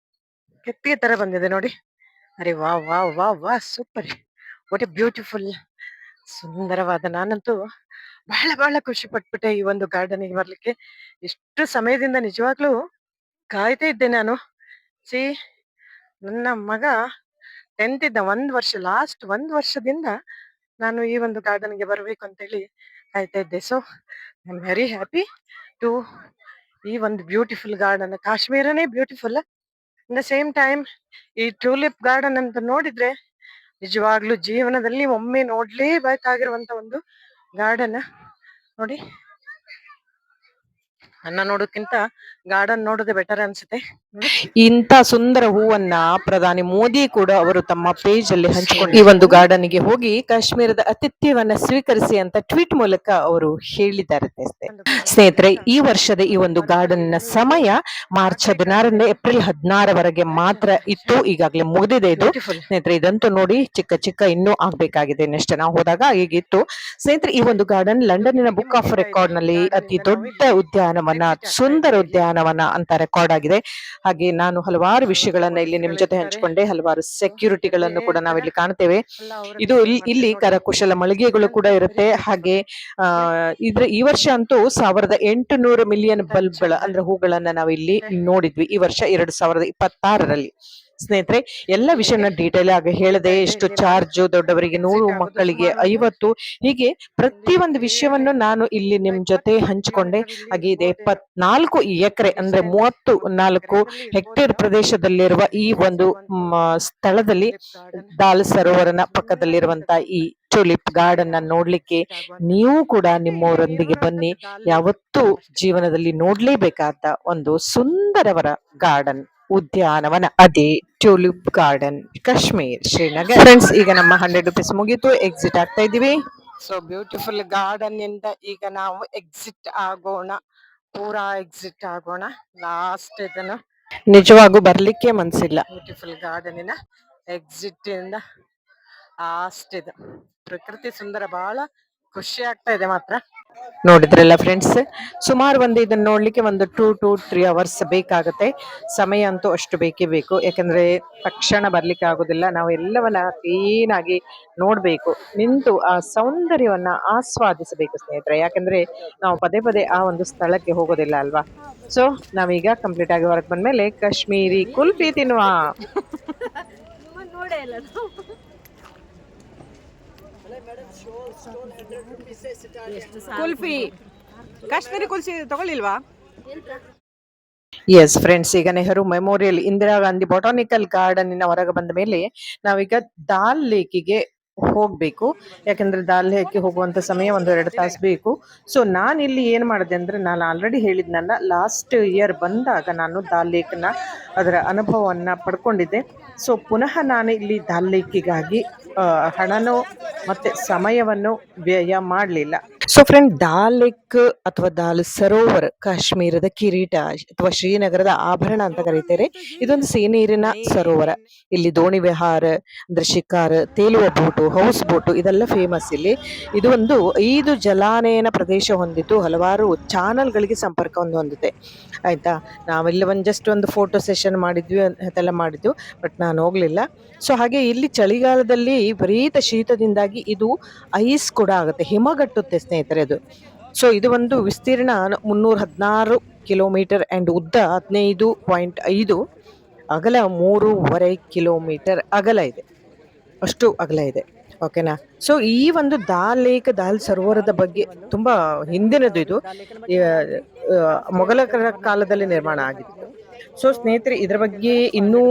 ಕೆತ್ತಿಗೆ ತರ ಬಂದಿದೆ ನೋಡಿ. ಅರೆ ವಾ ವಾ ವಾ ವಾ, ಸೂಪರ್, ವಾಟ್ ಎ ಬ್ಯೂಟಿಫುಲ್, ಸುಂದರವಾದ. ನಾನಂತೂ ಬಹಳ ಬಹಳ ಖುಷಿ ಪಟ್ಬಿಟ್ಟೆ ಈ ಒಂದು ಗಾರ್ಡನಿಗೆ ಬರ್ಲಿಕ್ಕೆ. ಎಷ್ಟು ಸಮಯದಿಂದ ನಿಜವಾಗ್ಲೂ ಕಾಯ್ತಾ ಇದ್ದೆ ನಾನು. ಸಿ, ನನ್ನ ಮಗ 10th ಇದ್ದ, ಲಾಸ್ಟ್ 1 ವರ್ಷದಿಂದ ನಾನು ಈ ಒಂದು ಗಾರ್ಡನ್ಗೆ ಬರ್ಬೇಕು ಅಂತೇಳಿ ಕಾಯ್ತಾ ಇದ್ದೆ. So I am very happy to ಈ ಒಂದು ಬ್ಯೂಟಿಫುಲ್ ಗಾರ್ಡನ್. ಕಾಶ್ಮೀರನೇ beautiful, in the same time ಈ ಟ್ಯೂಲಿಪ್ ಗಾರ್ಡನ್ ಅಂತ ನೋಡಿದ್ರೆ ನಿಜವಾಗ್ಲೂ ಜೀವನದಲ್ಲಿ ಒಮ್ಮೆ ನೋಡ್ಲೇಬೇಕಾಗಿರುವಂತ ಒಂದು ಗಾರ್ಡನ್. ನೋಡಿ, ಅನ್ನ ನೋಡೋಕ್ಕಿಂತ ಗಾರ್ಡನ್ ನೋಡೋದೇ ಬೆಟರ್ ಅನ್ಸುತ್ತೆ. ಇಂತ ಸುಂದರ ಹೂವನ್ನ ಪ್ರಧಾನಿ ಮೋದಿ ಕೂಡ ಅವರು ತಮ್ಮ ಪೇಜ್ ಅಲ್ಲಿ ಹಂಚಿಕೊಂಡು ಈ ಒಂದು ಗಾರ್ಡನ್ ಗೆ ಹೋಗಿ ಕಾಶ್ಮೀರದ ಆತಿಥ್ಯವನ್ನ ಸ್ವೀಕರಿಸಿ ಅಂತ ಟ್ವೀಟ್ ಮೂಲಕ ಅವರು ಹೇಳಿದ್ದಾರೆ. ಸ್ನೇಹಿತರೆ, ಈ ವರ್ಷದ ಈ ಒಂದು ಗಾರ್ಡನ್ ನ ಸಮಯ ಮಾರ್ಚ್ 16ರಿಂದ ಏಪ್ರಿಲ್ 16ರವರೆಗೆ ಮಾತ್ರ ಇತ್ತು. ಈಗಾಗಲೇ ಮುಗಿದಿದೆ ಇದು. ಸ್ನೇಹಿತರೆ, ಇದಂತೂ ನೋಡಿ, ಚಿಕ್ಕ ಚಿಕ್ಕ ಇನ್ನೂ ಆಗ್ಬೇಕಾಗಿದೆ. ನೆಕ್ಸ್ಟ್ ನಾವು ಹೋದಾಗ ಹೀಗಿತ್ತು. ಸ್ನೇಹಿತರೆ, ಈ ಒಂದು ಗಾರ್ಡನ್ ಲಂಡನ್ನಿನ ಬುಕ್ ಆಫ್ ರೆಕಾರ್ಡ್ ನಲ್ಲಿ ಅತಿ ದೊಡ್ಡ ಉದ್ಯಾನವನ, ಸುಂದರ ಉದ್ಯಾನವನ ಅಂತ ರೆಕಾರ್ಡ್ ಆಗಿದೆ. ಹಾಗೆ ನಾನು ಹಲವಾರು ವಿಷಯಗಳನ್ನ ಇಲ್ಲಿ ನಿಮ್ ಜೊತೆ ಹಂಚಿಕೊಂಡೆ. ಹಲವಾರು ಸೆಕ್ಯೂರಿಟಿಗಳನ್ನು ಕೂಡ ನಾವಿಲ್ಲಿ ಕಾಣ್ತೇವೆ. ಇದು ಇಲ್ಲಿ ಕರಕುಶಲ ಮಳಿಗೆಗಳು ಕೂಡ ಇರುತ್ತೆ. ಹಾಗೆ ಈ ವರ್ಷ ಅಂತೂ 1,800 ಮಿಲಿಯನ್ ಬಲ್ಬ್ಗಳ ಅಂದ್ರೆ ಹೂಗಳನ್ನ ನಾವಿಲ್ಲಿ ನೋಡಿದ್ವಿ ಈ ವರ್ಷ 2026ರಲ್ಲಿ. ಸ್ನೇಹಿತರೆ, ಎಲ್ಲ ವಿಷಯನ ಡೀಟೇಲ್ ಆಗಿ ಹೇಳದೆ, ಎಷ್ಟು ಚಾರ್ಜ್, ದೊಡ್ಡವರಿಗೆ 100, ಮಕ್ಕಳಿಗೆ 50, ಹೀಗೆ ಪ್ರತಿಯೊಂದು ವಿಷಯವನ್ನು ನಾನು ಇಲ್ಲಿ ನಿಮ್ ಜೊತೆ ಹಂಚಿಕೊಂಡೆ. ಹಾಗೆ ಇದೆ 74 ಎಕರೆ ಅಂದ್ರೆ 34 ಹೆಕ್ಟೇರ್ ಪ್ರದೇಶದಲ್ಲಿರುವ ಈ ಒಂದು ಸ್ಥಳದಲ್ಲಿ ದಾಲ್ ಸರೋವರನ ಪಕ್ಕದಲ್ಲಿರುವಂತಹ ಈ ಟ್ಯೂಲಿಪ್ ಗಾರ್ಡನ್ ನೋಡ್ಲಿಕ್ಕೆ ನೀವು ಕೂಡ ನಿಮ್ಮವರೊಂದಿಗೆ ಬನ್ನಿ. ಯಾವತ್ತೂ ಜೀವನದಲ್ಲಿ ನೋಡ್ಲೇಬೇಕಾದ ಒಂದು ಸುಂದರವರ ಗಾರ್ಡನ್, ಉದ್ಯಾನವನ, ಅದೇ tulip garden, Kashmir, Srinagar. Friends, ಈಗ ನಮ್ಮ 100 ರೂಪೀಸ್ ಮುಗೀತು, ಎಕ್ಸಿಟ್ ಆಗ್ತಾ ಇದೀವಿ. ಸೊ ಬ್ಯೂಟಿಫುಲ್ ಗಾರ್ಡನ್ ಇಂದ ಈಗ ನಾವು ಎಕ್ಸಿಟ್ ಆಗೋಣ, ಪೂರಾ ಎಕ್ಸಿಟ್ ಆಗೋಣ. ಲಾಸ್ಟ್ ಇದನ್ನು ನಿಜವಾಗೂ ಬರ್ಲಿಕ್ಕೆ ಮನ್ಸಿಲ್ಲ. ಬ್ಯೂಟಿಫುಲ್ ಗಾರ್ಡನಿನ ಎಕ್ಸಿಟ್ ಇಂದ ಲಾಸ್ಟ್ ಇದು ಪ್ರಕೃತಿ ಸುಂದರ, ಬಹಳ ಖುಷಿ ಆಗ್ತಾ ಇದೆ ಮಾತ್ರ. ನೋಡಿದ್ರಲ್ಲ ಫ್ರೆಂಡ್ಸ್, ಸುಮಾರು ಇದನ್ನ ನೋಡ್ಲಿಕ್ಕೆ 2 to 3 hours ಬೇಕಾಗುತ್ತೆ. ಸಮಯ ಅಂತೂ ಅಷ್ಟು ಬೇಕೇ ಬೇಕು, ಯಾಕಂದ್ರೆ ತಕ್ಷಣ ಬರ್ಲಿಕ್ಕೆ ಆಗುದಿಲ್ಲ. ನಾವು ಎಲ್ಲವನ್ನ ಕ್ಲೀನ್ ಆಗಿ ನೋಡ್ಬೇಕು, ನಿಂತು ಆ ಸೌಂದರ್ಯವನ್ನ ಆಸ್ವಾದಿಸಬೇಕು ಸ್ನೇಹಿತರೆ. ಯಾಕಂದ್ರೆ ನಾವು ಪದೇ ಪದೇ ಆ ಒಂದು ಸ್ಥಳಕ್ಕೆ ಹೋಗೋದಿಲ್ಲ ಅಲ್ವಾ. ಸೊ ನಾವೀಗ ಕಂಪ್ಲೀಟ್ ಆಗಿ ಹೊರಗೆ ಬಂದ್ಮೇಲೆ ಕಾಶ್ಮೀರಿ ಕುಲ್ಫಿ ತಿನ್ನುವ. ಕುಲ್ಫಿ, ಕಾಶ್ಮೀರಿ ಕುಲ್ಫಿ ತಗೊಳ್ಳಿಲ್ವಾ? ಎಸ್ ಫ್ರೆಂಡ್ಸ್, ಈಗ Nehru memorial Indira Gandhi botanical garden ಹೊರಗೆ ಬಂದ ಮೇಲೆ ನಾವೀಗ ದಾಲ್ ಲೇಕಿಗೆ ಹೋಗ್ಬೇಕು. ಯಾಕಂದ್ರೆ ದಾಲ್ ಲೇಕ್ಗೆ ಹೋಗುವಂತ ಸಮಯ 1-2 ತಾಸು ಬೇಕು. ಸೊ ನಾನು ಇಲ್ಲಿ ಏನ್ ಮಾಡಿದೆ ಅಂದ್ರೆ, ನಾನು ಆಲ್ರೆಡಿ ಹೇಳಿದ್ನಲ್ಲ, ಲಾಸ್ಟ್ ಇಯರ್ ಬಂದಾಗ ನಾನು ದಾಲ್ ಲೇಕ್ನ ಅದರ ಅನುಭವವನ್ನ ಪಡ್ಕೊಂಡಿದ್ದೆ. ಸೊ ಪುನಃ ನಾನು ಇಲ್ಲಿ ದಾಲ್ ಲೇಕಿಗಾಗಿ ಹಣನೋ ಮತ್ತೆ ಸಮಯವನ್ನು ವ್ಯಯ ಮಾಡಲಿಲ್ಲ. ಸೊ ಫ್ರೆಂಡ್, ದಾಲ್ ಲೇಕ್ ಅಥವಾ ದಾಲ್ ಸರೋವರ್ ಕಾಶ್ಮೀರದ ಕಿರೀಟ ಅಥವಾ ಶ್ರೀನಗರದ ಆಭರಣ ಅಂತ ಕರೀತಾರೆ. ಇದೊಂದು ಸಿಹಿನೀರಿನ ಸರೋವರ. ಇಲ್ಲಿ ದೋಣಿ ವಿಹಾರ ಅಂದ್ರೆ ಶಿಕಾರ, ತೇಲುವ ಬೋಟು, ಹೌಸ್ ಬೋಟು ಇದೆಲ್ಲ ಫೇಮಸ್ ಇಲ್ಲಿ. ಇದು ಒಂದು 5 ಜಲಾನಯನ ಪ್ರದೇಶ ಹೊಂದಿದ್ದು ಹಲವಾರು ಚಾನಲ್ಗಳಿಗೆ ಸಂಪರ್ಕವನ್ನು ಹೊಂದಿದೆ. ಆಯ್ತಾ, ನಾವೆಲ್ಲ ಜಸ್ಟ್ ಒಂದು ಫೋಟೋ ಸೆಷನ್ ಮಾಡಿದ್ವಿ, ಅದೆಲ್ಲ ಮಾಡಿದ್ವಿ, ಬಟ್ ನಾನು ಹೋಗ್ಲಿಲ್ಲ. ಸೊ ಹಾಗೆ ಇಲ್ಲಿ ಚಳಿಗಾಲದಲ್ಲಿ ವಿಪರೀತ ಶೀತದಿಂದಾಗಿ ಇದು ಐಸ್ ಕೂಡ ಆಗುತ್ತೆ, ಹಿಮಗಟ್ಟುತ್ತೆ ಸ್ನೇಹಿತರೆ ಅದು. ಸೊ ಇದು ಒಂದು ವಿಸ್ತೀರ್ಣ 316 ಕಿಲೋಮೀಟರ್ ಅಂಡ್ ಉದ್ದ 15.5, ಅಗಲ 3.5 ಕಿಲೋಮೀಟರ್ ಅಗಲ ಇದೆ, ಅಷ್ಟು ಅಗಲ ಇದೆ. ಓಕೆನಾ. ಸೊ ಈ ಒಂದು ದಾಲ್ ಲೇಕ್, ದಾಲ್ ಸರೋವರದ ಬಗ್ಗೆ ತುಂಬಾ ಹಿಂದಿನದು ಇದು. ಮೊಘಲರ ಕಾಲದಲ್ಲಿ ನಿರ್ಮಾಣ ಆಗಿತ್ತು. ಸೊ ಸ್ನೇಹಿತರೆ, ಇದ್ರ ಬಗ್ಗೆ ಇನ್ನೂ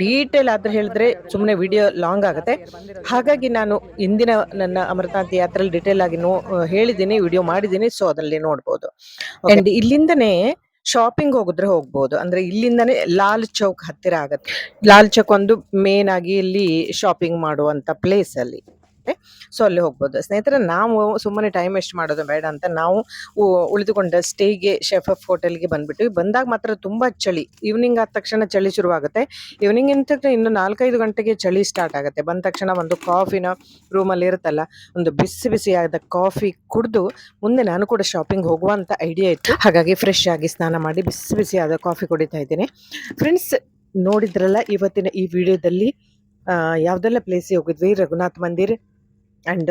ಡೀಟೇಲ್ ಆದ್ರೆ ಹೇಳಿದ್ರೆ ಸುಮ್ಮನೆ ವಿಡಿಯೋ ಲಾಂಗ್ ಆಗುತ್ತೆ. ಹಾಗಾಗಿ ನಾನು ಇಂದಿನ ನನ್ನ ಅಮರನಾಥ್ ಯಾತ್ರೆಯಲ್ಲಿ ಡೀಟೇಲ್ ಆಗಿ ಹೇಳಿದ್ದೀನಿ, ವಿಡಿಯೋ ಮಾಡಿದ್ದೀನಿ. ಸೊ ಅದರಲ್ಲಿ ನೋಡ್ಬೋದು. ಅಂಡ್ ಇಲ್ಲಿಂದನೇ ಶಾಪಿಂಗ್ ಹೋಗಿದ್ರೆ ಹೋಗ್ಬೋದು. ಅಂದ್ರೆ ಇಲ್ಲಿಂದನೇ ಲಾಲ್ ಚೌಕ್ ಹತ್ತಿರ ಆಗತ್ತೆ. ಲಾಲ್ ಚೌಕ್ ಒಂದು ಮೇನ್ ಆಗಿ ಇಲ್ಲಿ ಶಾಪಿಂಗ್ ಮಾಡುವಂತ ಪ್ಲೇಸ್ ಅಲ್ಲಿ. ಸೊ ಅಲ್ಲಿ ಹೋಗ್ಬೋದು. ಸ್ನೇಹಿತರೆ, ನಾವು ಸುಮ್ಮನೆ ಟೈಮ್ ವೇಸ್ಟ್ ಮಾಡೋದು ಬೇಡ ಅಂತ ನಾವು ಉಳಿದುಕೊಂಡ ಸ್ಟೇಗೆ ಶೆಫ್ ಹೋಟೆಲ್ಗೆ ಬಂದ್ಬಿಟ್ಟು, ಬಂದಾಗ ಮಾತ್ರ ತುಂಬಾ ಚಳಿ. ಈವ್ನಿಂಗ್ ಆದ ತಕ್ಷಣ ಚಳಿ ಶುರುವಾಗುತ್ತೆ. ಈವ್ನಿಂಗ್ ಇಂತ ಇನ್ನು 4-5 ಗಂಟೆಗೆ ಚಳಿ ಸ್ಟಾರ್ಟ್ ಆಗುತ್ತೆ. ಬಂದ ತಕ್ಷಣ ಒಂದು ಕಾಫಿನ ರೂಮಲ್ಲಿ ಇರುತ್ತಲ್ಲ, ಒಂದು ಬಿಸಿ ಬಿಸಿಯಾದ ಕಾಫಿ ಕುಡಿದು ಮುಂದೆ ನಾನು ಕೂಡ ಶಾಪಿಂಗ್ ಹೋಗುವಂತ ಐಡಿಯಾ ಇತ್ತು. ಹಾಗಾಗಿ ಫ್ರೆಶ್ ಆಗಿ ಸ್ನಾನ ಮಾಡಿ ಬಿಸಿ ಬಿಸಿಯಾದ ಕಾಫಿ ಕುಡಿತಾ ಇದ್ದೀನಿ. ಫ್ರೆಂಡ್ಸ್, ನೋಡಿದ್ರಲ್ಲ ಇವತ್ತಿನ ಈ ವಿಡಿಯೋದಲ್ಲಿ ಯಾವ್ದೆಲ್ಲ ಪ್ಲೇಸಿಗೆ ಹೋಗಿದ್ವಿ. Raghunath Mandir and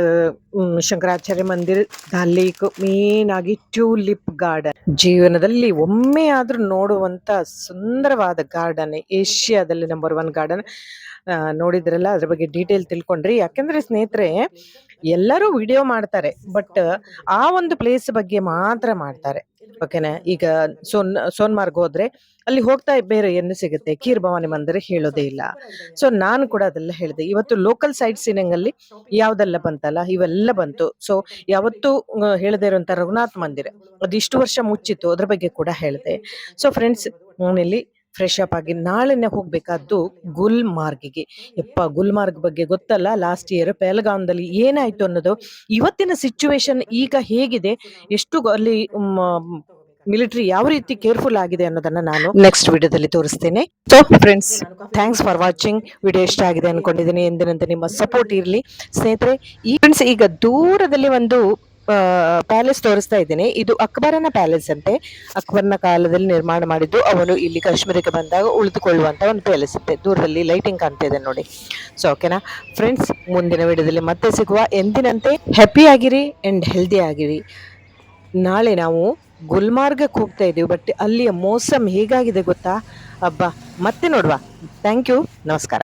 Shankaracharya Mandir, Dal Lake, main ಆಗಿ ಟ್ಯೂಲಿಪ್ ಗಾರ್ಡನ್. ಜೀವನದಲ್ಲಿ ಒಮ್ಮೆ ಆದ್ರೂ ನೋಡುವಂತ ಸುಂದರವಾದ ಗಾರ್ಡನ್, ಏಷ್ಯಾದಲ್ಲಿ ನಂಬರ್ 1 ಗಾರ್ಡನ್. ನೋಡಿದ್ರಲ್ಲ, ಅದ್ರ ಬಗ್ಗೆ ಡೀಟೇಲ್ ತಿಳ್ಕೊಂಡ್ರಿ. ಯಾಕಂದ್ರೆ ಸ್ನೇಹಿತರೆ, ಎಲ್ಲರೂ ವಿಡಿಯೋ ಮಾಡ್ತಾರೆ, ಬಟ್ ಆ ಒಂದು ಪ್ಲೇಸ್ ಬಗ್ಗೆ ಮಾತ್ರ ಮಾಡ್ತಾರೆ. ಓಕೆನಾ? ಈಗ ಸೋನ್ಮಾರ್ಗ್ ಹೋದ್ರೆ ಅಲ್ಲಿ ಹೋಗ್ತಾ ಬೇರೆ ಏನು ಸಿಗುತ್ತೆ, ಖೀರ್ ಭವಾನಿ ಮಂದಿರ ಹೇಳೋದೇ ಇಲ್ಲ. ಸೊ ನಾನು ಕೂಡ ಅದೆಲ್ಲ ಹೇಳಿದೆ. ಇವತ್ತು ಲೋಕಲ್ ಸೈಟ್ ಸೀನಿಂಗ್ ಅಲ್ಲಿ ಯಾವ್ದೆಲ್ಲ ಬಂತಲ್ಲ, ಇವೆಲ್ಲ ಬಂತು. ಸೊ ಯಾವತ್ತು ಹೇಳದೇ ಇರುವಂತ ರಘುನಾಥ್ ಮಂದಿರ, ಅದಿಷ್ಟು ವರ್ಷ ಮುಚ್ಚಿತ್ತು, ಅದ್ರ ಬಗ್ಗೆ ಕೂಡ ಹೇಳಿದೆ. ಸೊ ಫ್ರೆಂಡ್ಸ್, ನಾನಿಲ್ಲಿ ಫ್ರೆಶ್ ಅಪ್ ಆಗಿ ನಾಳೆನೆ ಹೋಗ್ಬೇಕಾದ್ದು ಗುಲ್ಮಾರ್ಗಿಗೆ. ಗುಲ್ಮಾರ್ಗ್ ಬಗ್ಗೆ ಗೊತ್ತಲ್ಲ, ಲಾಸ್ಟ್ ಇಯರ್ ಪೆಹಲ್ಗಾಂದಲ್ಲಿ ಏನಾಯ್ತು ಅನ್ನೋದು. ಇವತ್ತಿನ ಸಿಚುವೇಶನ್ ಈಗ ಹೇಗಿದೆ, ಎಷ್ಟು ಅಲ್ಲಿ ಮಿಲಿಟರಿ ಯಾವ ರೀತಿ ಕೇರ್ಫುಲ್ ಆಗಿದೆ ಅನ್ನೋದನ್ನ ನಾನು ನೆಕ್ಸ್ಟ್ ವಿಡಿಯೋದಲ್ಲಿ ತೋರಿಸ್ತೇನೆ. So friends, thanks for watching. Video ಇಷ್ಟ ಆಗಿದೆ ಅನ್ಕೊಂಡಿದ್ದೀನಿ. ಎಂದಿನಂತೆ ನಿಮ್ಮ ಸಪೋರ್ಟ್ ಇರಲಿ ಸ್ನೇಹಿತರೆ. ಈ ಫ್ರೆಂಡ್ಸ್, ಈಗ ದೂರದಲ್ಲಿ ಒಂದು ಪ್ಯಾಲೇಸ್ ತೋರಿಸ್ತಾ ಇದ್ದೀನಿ. ಇದು ಅಕ್ಬರನ ಪ್ಯಾಲೇಸ್ ಅಂತೆ. ಅಕ್ಬರ್ನ ಕಾಲದಲ್ಲಿ ನಿರ್ಮಾಣ ಮಾಡಿದ್ದು. ಅವನು ಇಲ್ಲಿ ಕಾಶ್ಮೀರಕ್ಕೆ ಬಂದಾಗ ಉಳಿದುಕೊಳ್ಳುವಂತ ಒಂದು ಪ್ಯಾಲೇಸ್ ಅಂತೆ. ದೂರದಲ್ಲಿ ಲೈಟಿಂಗ್ ಕಾಣ್ತಾ ಇದೆ ನೋಡಿ. ಸೊ ಓಕೆನಾ ಫ್ರೆಂಡ್ಸ್, ಮುಂದಿನ ವಿಡಿಯೋದಲ್ಲಿ ಮತ್ತೆ ಸಿಗುವ. ಎಂದಿನಂತೆ ಹ್ಯಾಪಿ ಆಗಿರಿ ಅಂಡ್ ಹೆಲ್ದಿ ಆಗಿರಿ. ನಾಳೆ ನಾವು ಗುಲ್ಮಾರ್ಗಕ್ಕೆ ಹೋಗ್ತಾ ಇದೀವಿ, ಬಟ್ ಅಲ್ಲಿಯ ಮೋಸಮ್ ಹೇಗಾಗಿದೆ ಗೊತ್ತಾ? ಹಬ್ಬ ಮತ್ತೆ ನೋಡುವ. ಥ್ಯಾಂಕ್ ಯು, ನಮಸ್ಕಾರ.